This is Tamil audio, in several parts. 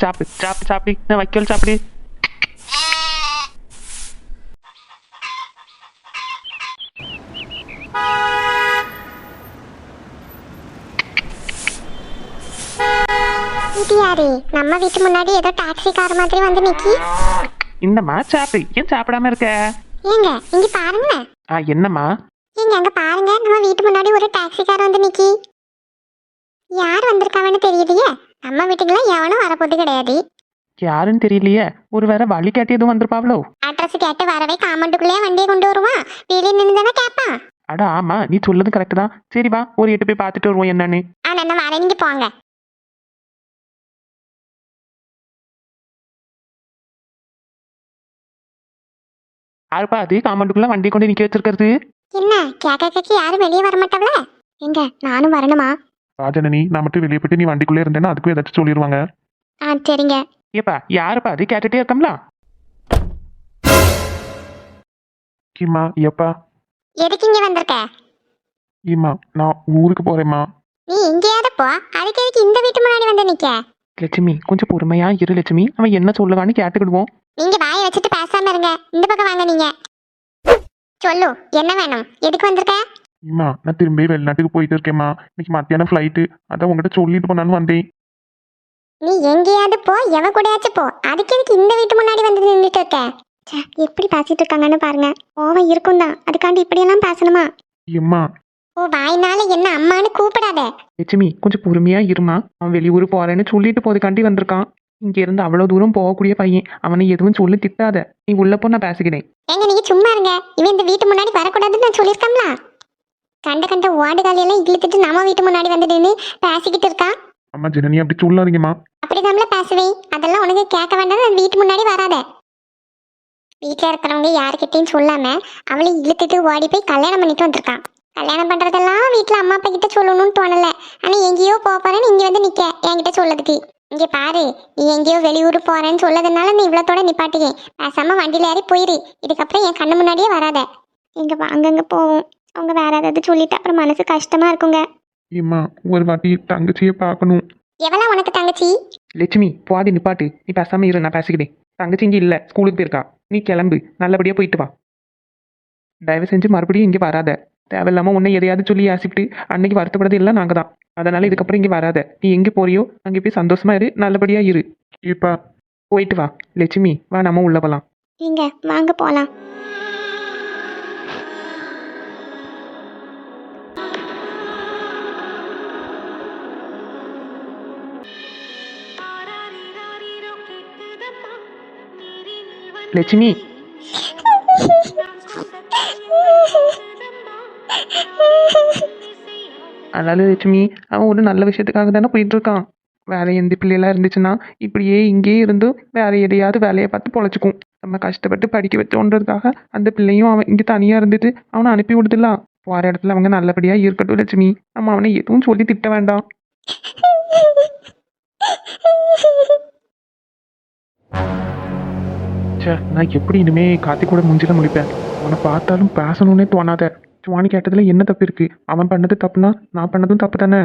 சாப்பிடு சாப்பிடு சாப்பிடு, நான் வைக்கோல் சாப்பிடு. இது யாரு? நம்ம வீட்டு முன்னாடி ஏதோ டாக்ஸி கார் மாதிரி வந்து நிக்கி. இந்தம்மா சாப்பிடு, ஏன் சாப்பிடாம இருக்க? ஏங்க இங்க பாருங்க. என்னம்மா? ஏங்க அங்க பாருங்க, நம்ம வீட்டு முன்னாடி ஒரு டாக்ஸி கார் வந்து நிக்கி. யார் வந்திருக்காங்கன்னு தெரியலையே. நம்ம வீட்டுக்குலாம் எவனும் வரப்போது கிடையாது. யாருன்னு தெரியலையே. ஒரு வேற வழி கேட்டு எதுவும் வந்திருப்பாவளோ? அட்ரஸ் கேட்டு வரவே காமண்டுக்குள்ளேயே வண்டியை கொண்டு வருவான். வெளியே நின்று தானே கேட்பான். அட ஆமா, நீ சொல்லது கரெக்ட் தான். சரி வா, ஒரு 8 போய் பார்த்துட்டு வருவோம் என்னன்னு. நான் வரேன், நீங்க போங்க. யாருப்பா அது காம்பவுண்டுக்குள்ள வண்டி கொண்டு நிக்க வச்சிருக்கிறது? என்ன கேக்க யாரும் வெளியே வர மாட்டாவல? எங்க நானும் வரணுமா? ராஜனனி, நான் மட்டும் வெளியே போயிட்டு நீ வண்டிக்குள்ளே இருந்தேன்னா அதுக்கும் ஏதாச்சும் சொல்லிடுவாங்க. சரிங்க. ஏப்பா யாருப்பா அது? கேட்டுட்டே இருக்கம்ல. கிம்மா எப்பா? எதுக்கு இங்க வந்திருக்க? இம்மா நான் ஊருக்கு போறேம்மா. நீ எங்கேயாவது போ, அதுக்கு எதுக்கு இந்த வீட்டு முன்னாடி வந்து நிக்க? லட்சுமி கொஞ்சம் பொறுமையா இரு லட்சுமி, அவன் என்ன சொல்லுவான்னு கேட்டுக்கிடுவோம். நீங்க வாயை வச்சுட்டு பேசாம இருங்க. இந்த பக்கம் வாங்க. நீங்க சொல்லு, என்ன வேணும்? எதுக்கு வந்திருக்க? இம்மா நான் திரும்பி வெளிநாட்டுக்கு போயிட்டு இருக்கேம்மா. இன்னைக்கு மத்தியானம் ஃப்ளைட்டு. அதான் உங்ககிட்ட சொல்லிட்டு போனான்னு வந்தேன். நீ எங்கேயாவது போ, எவன் கூடயாச்சும் போ, அதுக்கு எதுக்கு இந்த வீட்டு முன்னாடி வந்து நின்றுட்டு இருக்க? எப்படி பேசிட்டு இருக்காங்கன்னு பாருங்க. ஓவன் இருக்கும் தான், அதுக்காண்டி இப்படியெல்லாம் பேசணுமா? இம்மா வாய்னால என்ன அம்மான்னு கூப்பிடாத. லட்சுமி கொஞ்சம் பொறுமையா இருமா, அவன் வெளியூர் போறேன்னு சொல்லிட்டு போதுக்காண்டி வந்திருக்கான். இங்க இருந்து அவ்வளவு தூரம் போகக்கூடிய பையன், அவனை எதுவும் சொல்லி திட்டாத. நீ உள்ள போ, நான் பேசிக்கிறேன். ஏங்க நீங்க சும்மா இருங்க. இவன் இந்த வீட்டு முன்னாடி வரக்கூடாதுன்னு நான் சொல்லியிருக்கோம்ல. கண்ட ஓடுகாலையெல்லாம் இழுத்துட்டு நம்ம வீட்டு முன்னாடி வந்து நின்று பேசிக்கிட்டு இருக்கா. அம்மா ஜனனி அப்படி சொல்லாதீங்கம்மா. அப்படிதான்ல பேசுவேன். அதெல்லாம் உனக்கு கேட்க வேண்டாம். அந்த வீட்டு முன்னாடி வராத. வீட்டுல இருக்கிறவங்க யாருக்கிட்டையும் சொல்லாம அவளை இழுத்துட்டு ஓடி போய் கல்யாணம் பண்ணிட்டு வந்திருக்கான். கல்யாணம் பண்றதெல்லாம் வீட்டுல அம்மா அப்பா கிட்ட சொல்லணும்னு தோணல. ஆனா எங்கேயோ போறேன்னு இங்க வந்து நிக்க என்கிட்ட சொல்லதுக்கு. இங்க பாரு, நீ எங்கேயோ வெளியூர் போறேன்னு சொல்லதுனால நீ இவ்வளோத்தோட நிப்பாட்டிக்கேன். பேசாம வண்டியில ஏறி போயிரு. இதுக்கப்புறம் என் கண்ணு முன்னாடியே வராத. எங்க அங்கங்க போவோம். அவங்க வேற ஏதாவது சொல்லிட்டு அப்புறம் மனசு கஷ்டமா இருக்குங்க. இம்மா ஒரு வாட்டி தங்கச்சியை பார்க்கணும். எவ்வளோ உனக்கு தங்கச்சி? லட்சுமி போதி நிப்பாட்டு, நீ பேசாம இரு, நான் பேசிக்கிறேன். தங்கச்சி இங்க இல்ல, ஸ்கூலுக்கு போயிருக்கா. நீ கிளம்பு, நல்லபடியா போயிட்டு வா. தயவு செஞ்சு மறுபடியும் இங்க வராத. தேவையில்லாம உன்னை எதையாவது சொல்லி ஆசிப்பிட்டு அன்னைக்கு வருத்தப்படாது எல்லாம் நாங்க தான். அதனால இதுக்கப்புறம் இங்க வராத. நீ எங்க போறியோ அங்கே போய் சந்தோஷமா இரு, நல்லபடியா இரு. இப்பா போயிட்டு வா லட்சுமி, வா நம்ம உள்ள போலாம். நீங்க வாங்க போலாம். லட்சுமி அதனால லட்சுமி, அவன் ஒரு நல்ல விஷயத்துக்காக தானே போயிட்டு இருக்கான். வேற எந்த பிள்ளையெல்லாம் இருந்துச்சுன்னா இப்படியே இங்கேயே இருந்து வேற எதையாவது வேலையை பார்த்து பொழைச்சிக்கும். நம்ம கஷ்டப்பட்டு படிக்க வச்சோன்றதுக்காக அந்த பிள்ளையும் அவன் இங்கே தனியா இருந்துட்டு அவனை அனுப்பி விடுதுலாம். போற இடத்துல அவங்க நல்லபடியா இருக்கட்டும் லட்சுமி. நம்ம அவனை எதுவும் சொல்லி திட்ட வேண்டாம். நான் எப்படி இனிமே கார்த்தி கூட முடிஞ்சிட முடிப்பேன். அவனை பார்த்தாலும் பேசணும்னே தோணாத. சுவானி கேட்டதுல என்ன தப்பு இருக்கு? அவன் பண்ணது தப்புனா நான் பண்ணதும் தப்பு தானே.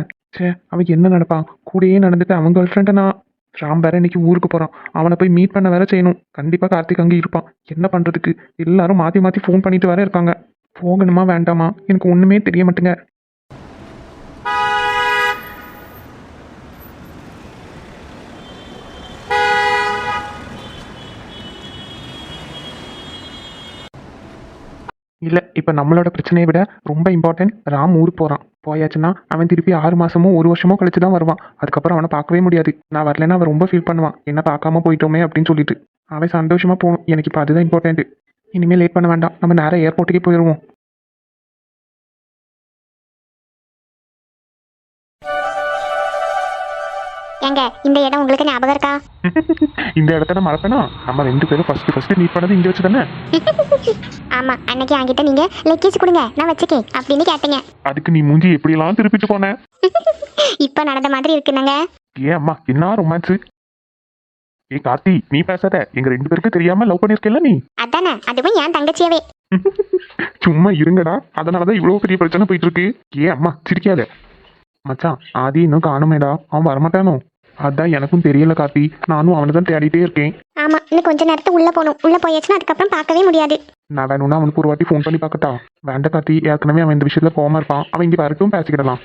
அவன் என்ன நடப்பான்? கூடயே நடந்துட்டு அவன் கேர்ள் ஃப்ரெண்டை நான் ராம் வேற இன்னைக்கு ஊருக்கு போறான். அவனை போய் மீட் பண்ண வேற செய்யணும். கண்டிப்பா கார்த்திக் அங்கே இருப்பான். என்ன பண்றதுக்கு? எல்லாரும் மாத்தி மாத்தி ஃபோன் பண்ணிட்டு வேற இருக்காங்க. போகணுமா வேண்டாமா எனக்கு ஒண்ணுமே தெரிய மாட்டேங்க. இல்லை, இப்போ நம்மளோட பிரச்சனையை விட ரொம்ப இம்பார்ட்டன்ட் ராம் ஊருக்கு போகிறான். போயாச்சுன்னா அவன் திருப்பி 6 மாதமோ 1 வருஷமோ கழிச்சு தான் வருவான். அதுக்கப்புறம் அவனை பார்க்கவே முடியாது. நான் வரலைன்னா அவன் ரொம்ப ஃபீல் பண்ணுவான், என்ன பார்க்காம போயிட்டோமே அப்படின்னு சொல்லிட்டு. அவன் சந்தோஷமாக போகணும். எனக்கு இப்போ அதுதான் இம்பார்ட்டன்ட். இனிமேல் லேட் பண்ண வேண்டாம், நம்ம நேராக ஏர்போர்ட்டுக்கே போயிடுவோம். ஏங்க இந்த இடம் உங்களுக்கு ஞாபகம் இருக்கா? இந்த இடத்த நான் மறப்பேனா? நம்ம 2 பேரும் ஃபர்ஸ்ட் மீட் பண்ணது இங்கே வச்சு தானே? ஆமா, அன்னைக்கு என்கிட்ட நீங்க லக்கேஜ் கொடுங்க நான் வச்சுக்கேன் அப்படின்னு கேட்டீங்க. அதுக்கு நீ மூஞ்சி எப்படியெல்லாம் திருப்பிட்டு போன? இப்ப நடந்த மாதிரி இருக்குனாங்க. ஏன் அம்மா என்ன ரொமான்ஸ்? ஏ கார்த்தி, நீ பேசாத. எங்க 2 பேருக்கு தெரியாம லவ் பண்ணிருக்கல நீ. அதானே, அதுவும் என் தங்கச்சியவே. சும்மா இருங்கடா, அதனாலதான் இவ்வளவு பெரிய பிரச்சனை போயிட்டு இருக்கு. ஏன் அம்மா சிரிக்காத. மச்சான் ஆதி இன்னும் காணுமேடா, அவன் வரமாட்டானோ? அதான் எனக்கும் தெரியல கார்த்தி, நானும் அவனை தான் தேடிட்டே இருக்கேன். ஆமா, இன்னும் கொஞ்ச நேரத்துக்கு உள்ள போகணும். உள்ள போயாச்சுன்னா அதுக்கப்புறம் பார்க்கவே முடியாது. நான் வேணும்னா அவனுக்கு ஒரு வாட்டி ஃபோன் பண்ணி பார்க்கட்டா? வேண்டாம் கார்த்தி, ஏற்கனவே அவன் இந்த விஷயத்துல கோவமா இருப்பான். அவன் இங்கே வரைக்கும் பேசிக்கிடலாம்.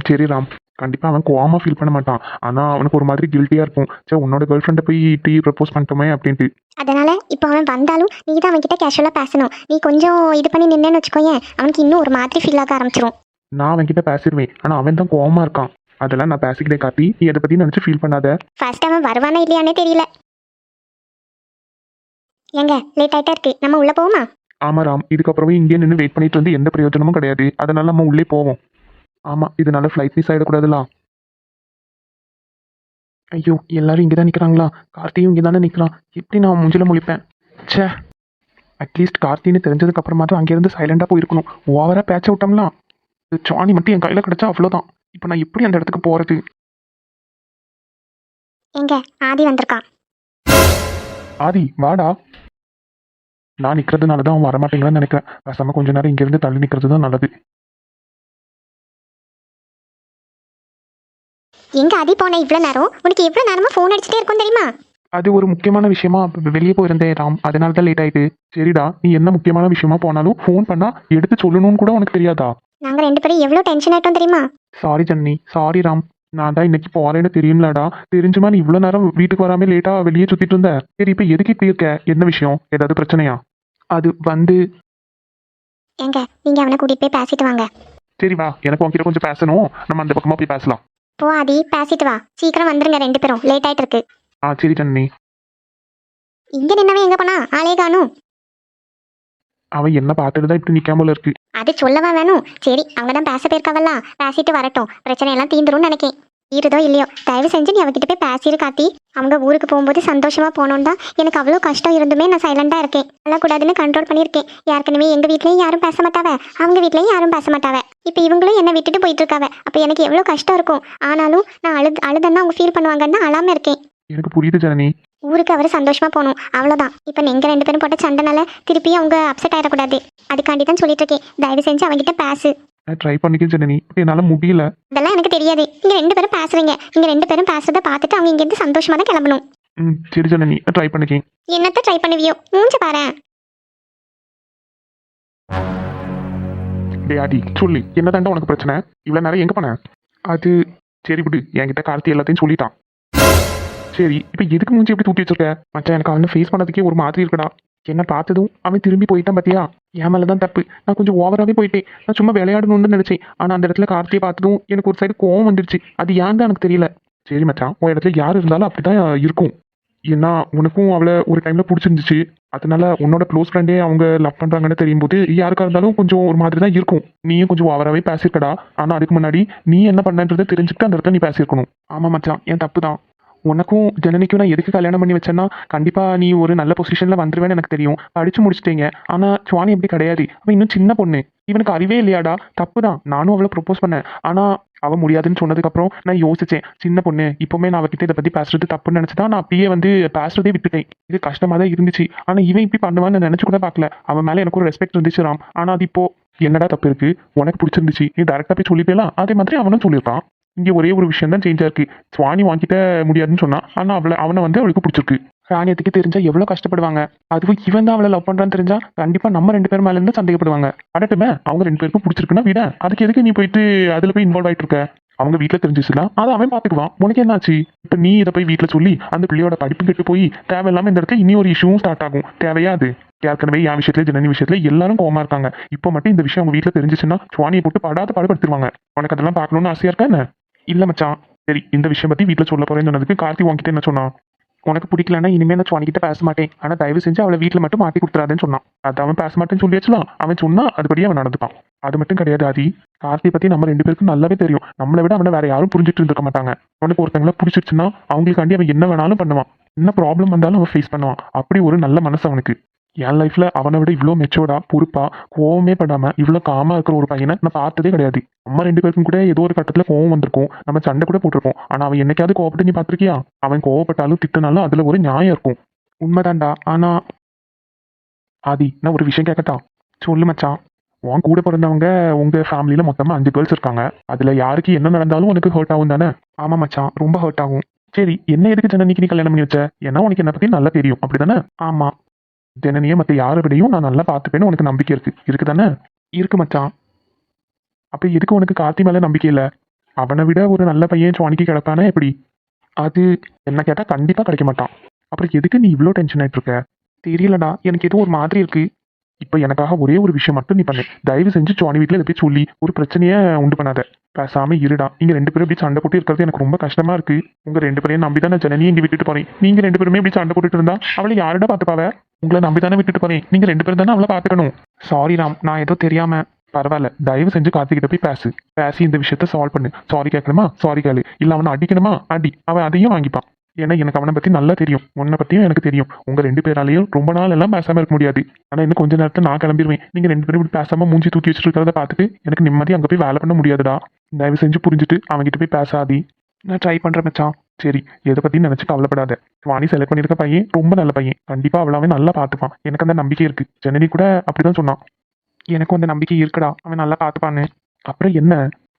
சரி ராம். கண்டிப்பா அவன் கோவமா ஃபீல் பண்ண மாட்டான். ஆனா அவனுக்கு ஒரு மாதிரி கில்ட்டியா இருக்கும். சே, உன்னோட கேர்ள் ஃப்ரெண்டை போய் டீ ப்ரப்போஸ் பண்ணிட்டோமே அப்படின்ட்டு. அதனால இப்போ அவன் வந்தாலும் நீ தான் அவன்கிட்ட கேஷுவலா பேசணும். நீ கொஞ்சம் இது பண்ணி நின்னேன்னு வச்சுக்கோயேன், அவனுக்கு இன்னும் ஒரு மாதிரி ஃபீல் ஆக ஆரம்பிச்சிரும். நான் அவன்கிட்ட பேசிடுவேன். ஆனா அவன் தான் கோவமா இருக்கான். அதெல்லாம் நான் பேசிக்கிட்டே கார்த்தி, நீ அதை பத்தி நினைச்சு ஃபீல் பண்ணாத. ஃபர்ஸ்ட் அவன் வருவானா இல்லையானே தெரியல. ஏங்க, லேட் ஆயிட்டா இருக்கு, நம்ம உள்ள போவோமா? ஆமா ராம், இதுக்கப்புறமே இங்கே நின்று வெயிட் பண்ணிட்டு வந்து எந்த பிரயோஜனமும் கிடையாது. அதனால நம்ம உள்ளே போவோம். ஆமா, இதனால ஃப்ளைட் மிஸ் ஆயிடக்கூடாதுலாம். ஐயோ, எல்லாரும் இங்கே தான் நிற்கிறாங்களா? கார்த்தியும் இங்கே தானே நிற்கிறான். எப்படி நான் மூஞ்சில முழிப்பேன்? ச்சே, அட்லீஸ்ட் கார்த்தின்னு தெரிஞ்சதுக்கு அப்புறமாட்டும் அங்கேருந்து சைலண்டாக போயிருக்கணும். ஓவராக பேச்ச விட்டோம்லாம். சுவாணி மட்டும் என் கையில் கிடச்சா அவ்வளோதான். இப்போ நான் எப்படி அந்த இடத்துக்கு போகிறது? எங்க ஆதி வந்திருக்கான். ஆதி வாடா. நான் நிற்கிறதுனால தான் அவன் வரமாட்டேங்கிறான்னு நினைக்கிறேன். பேசாம கொஞ்ச நேரம் இங்கேருந்து தள்ளி நிற்கிறது தான் நல்லது. எங்க ஆதி போன இவ்வளவு நேரம்? உனக்கு எவ்வளவு நேரமா ஃபோன் அடிச்சுட்டே இருக்கும் தெரியுமா? அது ஒரு முக்கியமான விஷயமா வெளியே போயிருந்தேன் ராம், அதனால தான் லேட் ஆயிட்டு. சரிடா, நீ என்ன முக்கியமான விஷயமா போனாலும் ஃபோன் பண்ணா எடுத்து சொல்லணும்னு கூட உனக்கு தெரியாதா? நாங்க ரெண்டு பேரும் எவ்வளவு டென்ஷன் ஆயிட்டோம் தெரியுமா? Sorry Jenny, sorry Ram. நான் தான் இன்னைக்கு போறேன்னு தெரியும்லடா. தெரிஞ்சுமா நீ இவ்வளோ நேரம் வீட்டுக்கு வராம லேட்டா வெளியே சுத்திட்டு இருந்த? சரி, இப்போ எதுக்கு இப்படி இருக்க? என்ன விஷயம்? ஏதாவது பிரச்சனையா? அது வந்து ஏங்க, நீங்க அவனை கூட்டிட்டு போய் பேசிட்டு வாங்க. சரி வா, எனக்கு உன்கிட்ட கொஞ்சம் பேசணும். நம்ம அந்த பக்கமா போய் பேசலாம். போ ஆதி, பேசிட்டு வா. சீக்கிரம் வந்துருங்க ரெண்டு பேரும், லேட் ஆயிட்டு இருக்கு. சரி ஜன்னி. இங்க நின்னவன் எங்க போனா? ஆளே காணும். அவன் என்ன பார்த்துட்டு தான் இப்படி நிக்காமல இருக்கு. அது சொல்லவா வேணும்? சரி, அவங்க தான் பேச போயிருக்காவல்ல, பேசிட்டு வரட்டும். பிரச்சனை எல்லாம் தீந்துரும்னு நினைக்கேன். இருதோ இல்லையோ, தயவு செஞ்சு நீ அவகிட்ட போய் பேசிரு காத்தி. அவங்க ஊருக்கு போகும்போது சந்தோஷமா போனோம் தான். எனக்கு அவ்வளோ கஷ்டம் இருந்துமே நான் சைலண்டா இருக்கேன். அழக்கூடாதுன்னு கண்ட்ரோல் பண்ணியிருக்கேன். ஏற்கனவே எங்க வீட்லயும் யாரும் பேச மாட்டாவ, அவங்க வீட்லயும் யாரும் பேச மாட்டாவ. இப்போ இவங்களும் என்னை விட்டுட்டு போயிட்டு இருக்காவ. அப்போ எனக்கு எவ்வளோ கஷ்டம் இருக்கும். ஆனாலும் நான் அழுதன்னா அவங்க ஃபீல் பண்ணுவாங்கன்னு அழாம இருக்கேன். எனக்கு புரியுது ஜனனி. ஊருக்கு அவர் சந்தோஷமா போகணும், அவ்வளோதான். இப்போ நீங்க ரெண்டு பேரும் போட்ட சண்டைனால திருப்பி அவங்க அப்செட் ஆயிடக்கூடாது. அதுக்காண்டி தான் சொல்லிட்டு இருக்கேன். தயவு செஞ்சு அவங்ககிட்ட பேசு. நான் ட்ரை பண்ணிக்கேன் ஜனனி, என்னால முடியல. அதெல்லாம் எனக்கு தெரியாது. நீங்க ரெண்டு பேரும் பேசுறீங்க. நீங்க ரெண்டு பேரும் பேசுறத பார்த்துட்டு அவங்க இங்கிருந்து சந்தோஷமா தான் கிளம்பணும். சரி ஜனனி, நான் ட்ரை பண்ணிக்கேன். என்னத்த ட்ரை பண்ணுவியோ? மூஞ்சி பாரு. டே ஆதி, சொல்லு, என்னதாண்டா உனக்கு பிரச்சனை? இவ்வளோ நேரம் எங்க போன? அது சரி விடு, என்கிட்ட கார்த்தி எல்லாத்தையும் சொல்லிட்டான். சரி, இப்போ எதுக்கு மூஞ்சி எப்படி தூக்கி வச்சிருக்க? மச்சான், எனக்கு அவனை ஃபேஸ் பண்ணதுக்கே ஒரு மாதிரி இருக்குடா. என்ன பார்த்ததும் அவன் திரும்பி போயிட்டான் பாத்தியா? என் மேலே தான் தப்பு. நான் கொஞ்சம் ஓவராகவே போயிட்டேன். நான் சும்மா விளையாடணும்னு நினைச்சேன். ஆனால் அந்த இடத்துல கார்த்தியை பார்த்ததும் எனக்கு ஒரு சைடு கோவம் வந்துருச்சு. அது ஏன் தான் எனக்கு தெரியல. சரி மச்சான், உன் இடத்துல யார் இருந்தாலும் அப்படிதான் இருக்கும். ஏன்னா உனக்கும் அவளை ஒரு டைம்ல பிடிச்சிருந்துச்சு. அதனால உன்னோட க்ளோஸ் ஃப்ரெண்டே அவங்க லவ் பண்றாங்கன்னு தெரியும் போது யாருக்கா இருந்தாலும் கொஞ்சம் ஒரு மாதிரி தான் இருக்கும். நீயும் கொஞ்சம் ஓவராகவே பேசியிருக்கடா. ஆனால் அதுக்கு முன்னாடி நீ என்ன பண்ணன்றதை தெரிஞ்சுக்கிட்டு அந்த இடத்துல நீ பேசியிருக்கணும். ஆமா மச்சான், என் தப்பு தான். உனக்கும் ஜனனிக்கும் நான் எதுக்கு கல்யாணம் பண்ணி வச்சேன்னா, கண்டிப்பா நீ ஒரு நல்ல பொசிஷன்ல வந்துருவேன்னு எனக்கு தெரியும். படிச்சு முடிச்சிட்டீங்க. ஆனா சுவானி எப்படி கிடையாது. அவன் இன்னும் சின்ன பொண்ணு. இவனுக்கு அறிவே இல்லையாடா. தப்பு தான். நானும் அவளை ப்ரொப்போஸ் பண்ணேன். ஆனா அவ முடியாதுன்னு சொன்னதுக்கு அப்புறம் நான் யோசிச்சேன், சின்ன பொண்ணு, இப்பவுமே நான் அவகிட்ட இதை பத்தி பேசுறது தப்புன்னு நினைச்சுதான் நான் அப்படியே வந்து பேசுறதே விட்டுட்டேன். இது கஷ்டமா தான் இருந்துச்சு. ஆனா இவன் இப்படி பண்ணுவான்னு நினைச்சு கூட பார்க்கல. அவன் மேல எனக்கு ஒரு ரெஸ்பெக்ட் இருந்துச்சு ராம். ஆனா அது இப்போ என்னடா தப்பு இருக்கு? உனக்கு பிடிச்சிருந்துச்சு, நீ டேரக்டா போய் சொல்லிட்டேலாம். அதே மாதிரி அவனும் சொல்லியிருக்கான். இங்கே ஒரே ஒரு விஷயம் தான் சேஞ்சாக இருக்கு. சுவானி வாங்கிட்ட முடியாதுன்னு சொன்னா, ஆனால் அவனை வந்து அவளுக்கு பிடிச்சிருக்கு. ராணியத்துக்கு தெரிஞ்சா எவ்வளோ கஷ்டப்படுவாங்க. அதுவும் இவன் தான் அவளை லவ் பண்றான்னு தெரிஞ்சா கண்டிப்பா நம்ம ரெண்டு பேர் மேல இருந்து சந்தேகப்படுவாங்க. அடட்டுமே, அவங்க ரெண்டு பேருக்கும் பிடிச்சிருக்குன்னா விட, அதுக்கு எதுக்கு நீ போயிட்டு அதுல போய் இன்வால்வ் ஆயிட்டு இருக்க? அவங்க வீட்டில் தெரிஞ்சிச்சுலாம் அதை அவன் பார்த்துக்குவான். உனக்கு என்னாச்சு? இப்போ நீ இதை போய் வீட்டில் சொல்லி அந்த பிள்ளையோட படிப்பு கெட்டு போய் தேவையில்லாம இந்த இடத்துல இனி ஒரு இஷ்யூவும் ஸ்டார்ட் ஆகும். தேவையா அது? ஏற்கனவே என் விஷயத்துல ஜனனி விஷயத்துல எல்லாரும் கோவமா இருக்காங்க. இப்போ மட்டும் இந்த விஷயம் அவங்க வீட்டில் தெரிஞ்சிச்சுன்னா சுவானியை போட்டு படாத பாடுபடுத்திடுவாங்க. உனக்கு அதெல்லாம் பார்க்கணும்னு ஆசையா இருக்கா என்ன? இல்ல மச்சான். சரி, இந்த விஷயம் பத்தி வீட்டில் சொல்ல போறேன்னு சொன்னதுக்கு கார்த்தி உன்கிட்ட என்ன சொன்னான்? உனக்கு பிடிக்கலன்னா இனிமேல் நான் சுவானிக்கிட்ட பேச மாட்டேன். ஆனா தயவு செஞ்சு அவளை வீட்டில் மட்டும் மாட்டி கொடுத்துறாதுன்னு சொன்னான். அது அவன் பேச மாட்டேன்னு சொல்லி வச்சுலாம். அவன் சொன்னா அதுபடியே அவன் நடந்துப்பான். அது மட்டும் கிடையாது ஆதி, கார்த்தியை பத்தி நம்ம ரெண்டு பேருக்கும் நல்லாவே தெரியும். நம்மளை விட அவனை வேற யாரும் புரிஞ்சுட்டு இருந்திருக்க மாட்டாங்க. அவனுக்கு ஒருத்தங்களை பிடிச்சிருச்சுன்னா அவங்களுக்காண்டி அவன் என்ன வேணாலும் பண்ணுவான். என்ன ப்ராப்ளம் வந்தாலும் அவன் ஃபேஸ் பண்ணுவான். அப்படி ஒரு நல்ல மனசு அவனுக்கு. என் லைஃப்ல அவனை விட இவ்வளோ மெச்சோர்டா, பொறுப்பா, கோவமே படாம இவ்வளோ காமா இருக்கிற ஒரு பையனை நான் பார்த்ததே கிடையாது. நம்ம ரெண்டு பேருக்கும் கூட ஏதோ ஒரு கட்டத்துல கோவம் வந்திருக்கும். நம்ம சண்டை கூட போட்டிருக்கோம். ஆனா அவன் என்னைக்காவது கோவப்பட்டு நீ பார்த்திருக்கியா? அவன் கோவப்பட்டாலும் திட்டினாலும் அதுல ஒரு நியாயம் இருக்கும். உண்மைதான்டா. ஆனா ஆதி, நான் ஒரு விஷயம் கேட்கட்டா? சொல்லு மச்சான். உன் கூட பிறந்தவங்க உங்க ஃபேமிலியில மொத்தமா 5 கேர்ள்ஸ் இருக்காங்க. அதுல யாருக்கு என்ன நடந்தாலும் உனக்கு ஹர்ட் ஆகும் தானே? ஆமா மச்சான், ரொம்ப ஹர்ட் ஆகும். சரி, என்ன எதுக்கு ஜனனிக்கு நீ கல்யாணம் பண்ணி வச்ச? ஏன்னா உனக்கு என்ன பத்தி நல்லா தெரியும் அப்படிதானே? ஆமா. ஜனனியை மத்த யாரை விடையும் நான் நல்லா பார்த்துப்பேன்னு உனக்கு நம்பிக்கை இருக்குதானே? இருக்கு மச்சான். அப்ப எதுக்கு உனக்கு கார்த்தி மேல நம்பிக்கை இல்ல? அவனை விட ஒரு நல்ல பையன் சுவானிக்கு கிடப்பானா எப்படி? அது என்ன கேட்டா கண்டிப்பா கிடைக்க மாட்டான். அப்புறம் எதுக்கு நீ இவ்ளோ டென்ஷன் ஆயிட்டு இருக்க? தெரியலடா, எனக்கு ஏதோ ஒரு மாதிரி இருக்கு. இப்ப எனக்காக ஒரே ஒரு விஷயம் மட்டும் நீ பண்ணு. தயவு செஞ்சு சுவானி வீட்டுல இதை போய் சொல்லி ஒரு பிரச்சனைய உண்டு பண்ணாத. பேசாம இருடா. நீங்க 2 பேரும் இப்படி சண்டை போட்டு இருக்கிறது எனக்கு ரொம்ப கஷ்டமா இருக்கு. உங்க 2 பேரையும் நம்பி தானே ஜனனியை இங்க விட்டுட்டு போறேன். நீங்க 2 பேருமே இப்படி சண்டை போட்டுட்டு இருந்தா அவளை யாருடா பாத்துப்பாவ? உங்களை நம்பி தானே விட்டுட்டு போறேன். நீங்க 2 பேரும் தானே அவளை பாத்துக்கணும். சாரி ராம், நான் ஏதோ தெரியாம. பரவாயில்ல, தயவு செஞ்சு கார்த்திகிட்ட போய் பேசி இந்த விஷயத்த சால்வ் பண்ணு. சாரி கேட்கணுமா சாரி கேளு, இல்ல அவனை அடிக்கணுமா அடி, அவன் அதையும் வாங்கிப்பான். ஏன்னா எனக்கு அவனை பத்தி நல்லா தெரியும், உன்னை பத்தியும் எனக்கு தெரியும். உங்க 2 பேராலையும் ரொம்ப நாள் எல்லாம் பேசாம இருக்க முடியாது. ஆனா இன்னும் கொஞ்ச நேரத்துல நான் கிளம்பிடுவேன். நீங்க 2 பேரும் இப்படி பேசாம மூஞ்சி தூக்கி வச்சுட்டு இருக்கிறத பார்த்துட்டு எனக்கு நிம்மதி அங்க போய் வேலை பண்ண முடியாதுடா. தயவு செஞ்சு புரிஞ்சுட்டு அவன்கிட்ட போய் பேசாதி. நான் ட்ரை பண்றேன் மச்சான். சரி, எதை பத்தி நினைச்சு கவலைப்படாத. வாணி செலக்ட் பண்ணிருக்க பையன் ரொம்ப நல்ல பையன். கண்டிப்பா அவளாவே நல்லா பார்த்துப்பான். எனக்கு அந்த நம்பிக்கை இருக்கு. ஜனனி கூட அப்படிதான் சொன்னான். எனக்கும் அந்த நம்பிக்கை இருக்குடா, அவன் நல்லா பார்த்துப்பான்னு. அப்புறம் என்ன,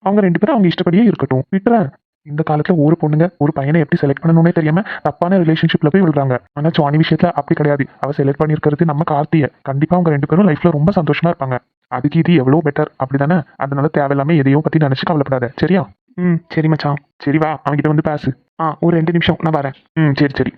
அவங்க 2 பேரும் அவங்க இஷ்டப்படியே இருக்கட்டும், விட்டுறேன். இந்த காலத்துல ஒரு பொண்ணுங்க ஒரு பையனை எப்படி செலக்ட் பண்ணணும்னே தெரியாம தப்பான ரிலேஷன்ஷிப்ல போய் விழுறாங்க. ஆனா சுவானி விஷயத்துல அப்படி கிடையாது. அவ செலக்ட் பண்ணிருக்கிறது நம்ம கார்த்திய. கண்டிப்பா அவங்க 2 பேரும் லைஃப்ல ரொம்ப சந்தோஷமா இருப்பாங்க. அதுக்கு இது எவ்வளவு பெட்டர் அப்படிதானே? அதனால தேவையில்லாம எதையும் பத்தி நினைச்சு கவலைப்படாத, சரியா? சரி மச்சான். சரி வா, அவன்கிட்ட வந்து பேசு. ஒரு 2 நிமிஷம் நான் வரேன். சரி சரி.